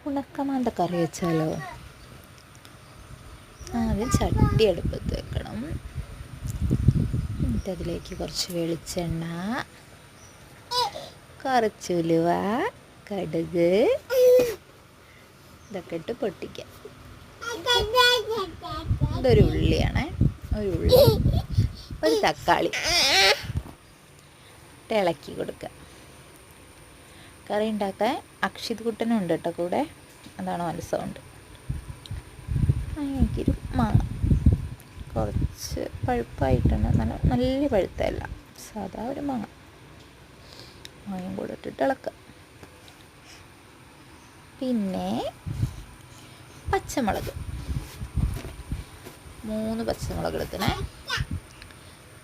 ഉണക്കമാന്ത കറി വെച്ചാലോ? ആദ്യം ചട്ടി അടുപ്പത്ത് വെക്കണം. എന്നിട്ട് അതിലേക്ക് കുറച്ച് വെളിച്ചെണ്ണ, കുറച്ച് ഉലുവ, കടുക് ഇതൊക്കെ ഇട്ട് പൊട്ടിക്കാം. ഇതൊരു ഉള്ളിയാണേ, ഒരു ഉള്ളി, ഒരു തക്കാളി ഇളക്കി കൊടുക്കുക. കറി ഉണ്ടാക്കാൻ അക്ഷിത് കുട്ടനും ഉണ്ട് കേട്ടോ കൂടെ, അതാണ് മത്സരമുണ്ട്. എനിക്കൊരു മാങ്ങ കുറച്ച് പഴുപ്പായിട്ടുണ്ട്, നല്ല പഴുത്തല്ല, സാധാ ഒരു മാങ്ങയും കൂടെ ഇട്ടിട്ട് ഇളക്കുക. പിന്നെ പച്ചമുളക് 3 പച്ചമുളക് എടുക്കണേ.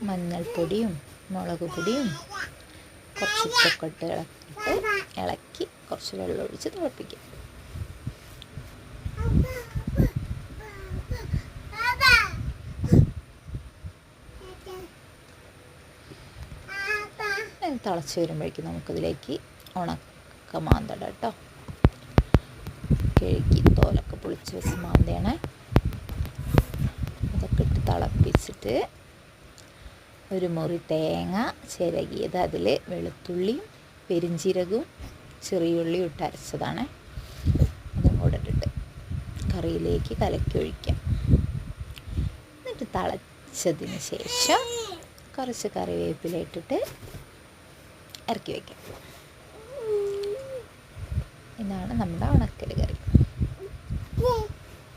മഞ്ഞൾപ്പൊടിയും മുളക് പൊടിയും കുറച്ച് ഉപ്പൊക്കെ ഇട്ട് ഇളക്കി കുറച്ച് വെള്ളം ഒഴിച്ച് തിളപ്പിക്കുക. തിളച്ച് വരുമ്പോഴേക്കും നമുക്കിതിലേക്ക് ഉണക്കമാന്തട കേട്ടോ, കഴുകി തോലൊക്കെ പൊളിച്ച് വെച്ച് മാന്തയാണ്. അതൊക്കെ ഇട്ട് തിളപ്പിച്ചിട്ട് ഒരു മുറി തേങ്ങ ചിരകിയത്, അതിൽ വെളുത്തുള്ളിയും പെരിഞ്ചീരകവും ചെറിയുള്ളിയും ഇട്ട് അരച്ചതാണ്, അതും കൂടെ ഇട്ടിട്ട് കറിയിലേക്ക് കലക്കി ഒഴിക്കാം. എന്നിട്ട് തിളച്ചതിന് ശേഷം കുറച്ച് കറിവേപ്പില ഇട്ടിട്ട് ഇറക്കി വയ്ക്കാം. ഇതാണ് നമ്മുടെ ഉണക്കൽ കറി.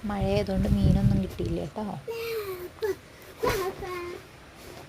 മഴയായതുകൊണ്ട് മീനൊന്നും കിട്ടിയില്ല കേട്ടോ.